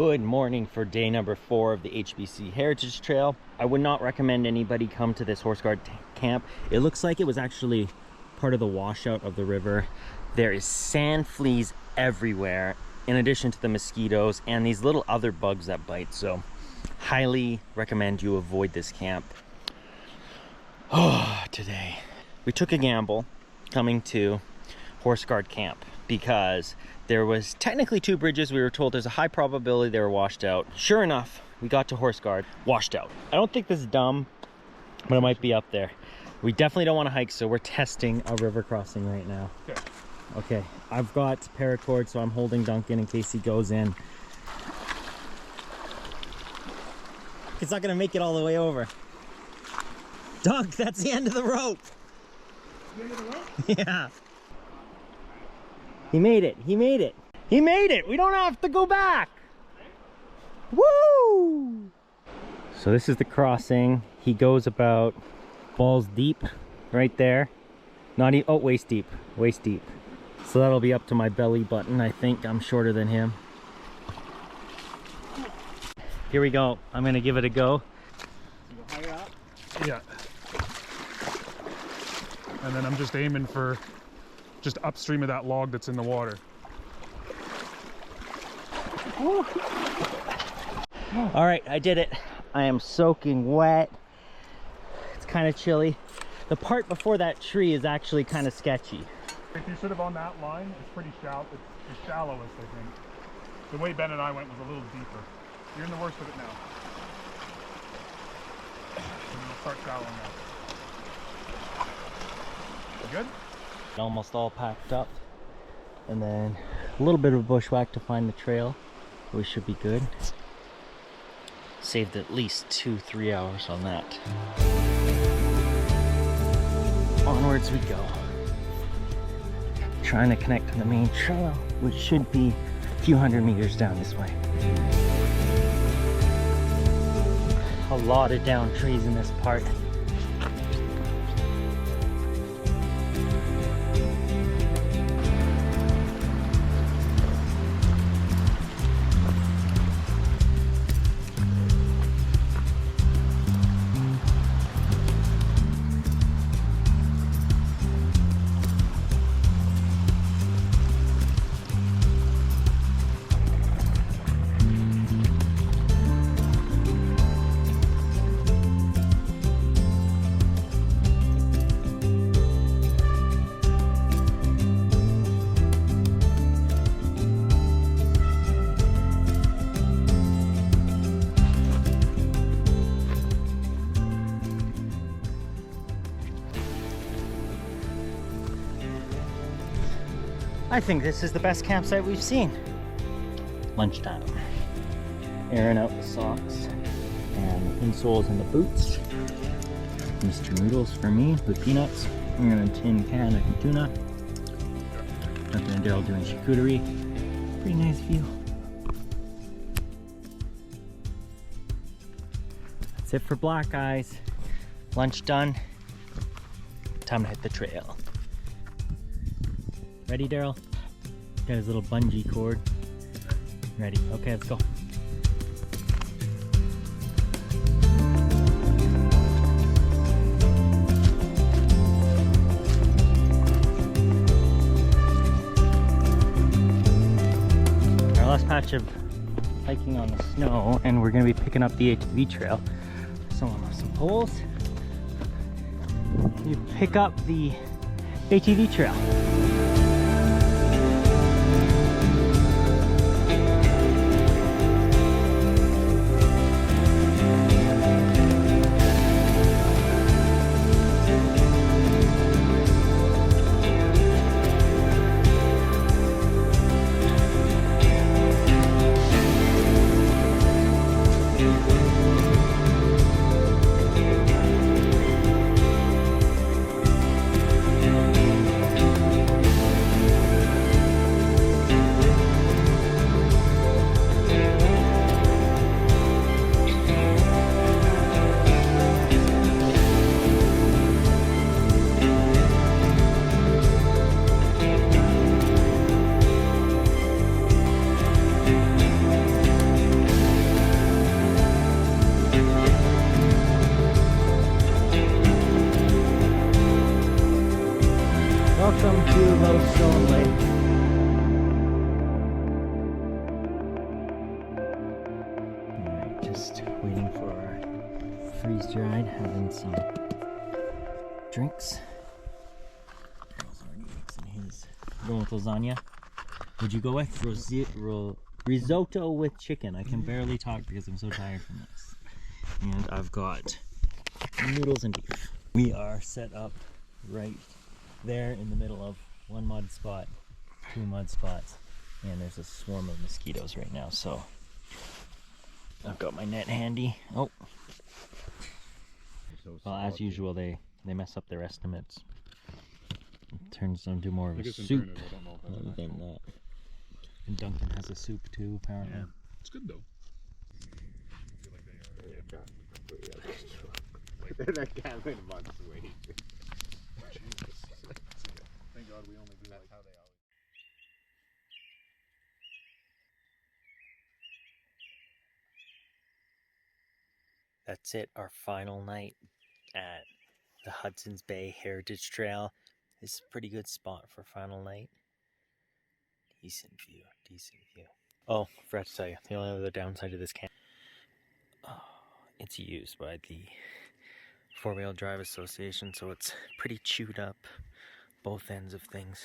Good morning for day number 4 of the HBC Heritage Trail. I would not recommend anybody come to this Horseguard Camp. It looks like it was actually part of the washout of the river. There is sand fleas everywhere, in addition to the mosquitoes and these little other bugs that bite. So highly recommend you avoid this camp. Oh, today we took a gamble coming to Horseguard Camp because there was technically 2 bridges. We were told there's a high probability they were washed out. Sure enough, we got to Horseguard, washed out. I don't think this is dumb, but it might be up there. We definitely don't want to hike, so we're testing a river crossing right now. Okay, I've got paracord, so I'm holding Duncan in case he goes in. It's not gonna make it all the way over. Dunk, that's the end of the rope. The end of the rope? Yeah. He made it. He made it. He made it. We don't have to go back. Woo! So this is the crossing. He goes about balls deep right there. Not even, oh, waist deep. Waist deep. So that'll be up to my belly button. I think I'm shorter than him. Here we go. I'm going to give it a go. Go higher up? Yeah. And then I'm just aiming for just upstream of that log that's in the water. All right, I did it. I am soaking wet. It's kind of chilly. The part before that tree is actually kind of sketchy. If you're sort of on that line, it's pretty shallow. It's the shallowest, I think. The way Ben and I went was a little deeper. You're in the worst of it now. And we'll start shallowing now. You good? Almost all packed up, and then a little bit of bushwhack to find the trail. We should be good. Saved at least 2-3 hours on that. Onwards we go. Trying to connect to the main trail, which should be a few hundred meters down this way. A lot of down trees in this part. I think this is the best campsite we've seen. Lunchtime. Airing out the socks and the insoles in the boots. Mr. Noodles for me with peanuts. I'm gonna tin can of tuna. Duncan and Daryl doing charcuterie. Pretty nice view. That's it for Blackeyes. Lunch done. Time to hit the trail. Ready, Daryl? Got his little bungee cord. Ready? Okay, let's go. Our last patch of hiking on the snow, and we're going to be picking up the ATV Trail. Someone with some poles. You pick up the ATV Trail. Lodestone Lake. Alright, just waiting for our freeze-dried, having some drinks. There's already eggs in his. Going with lasagna. Would you go with risotto with chicken? I can barely talk because I'm so tired from this. And I've got noodles and beef. We are set up right there in the middle of one mud spot, two mud spots, and there's a swarm of mosquitoes right now. So I've got my net handy. Oh, well, as usual, they mess up their estimates. It turns into more of a soup rather than that. And Duncan has a soup too, apparently. Yeah. It's good though. That cabin months wait. Jesus. Thank God we only do like how they always. That's it, our final night at the Hudson's Bay Heritage Trail. This is a pretty good spot for final night. Decent view, decent view. Oh, forgot to tell you, the only other downside to this camp, it's used by the Four-Wheel Drive Association, so it's pretty chewed up, both ends of things.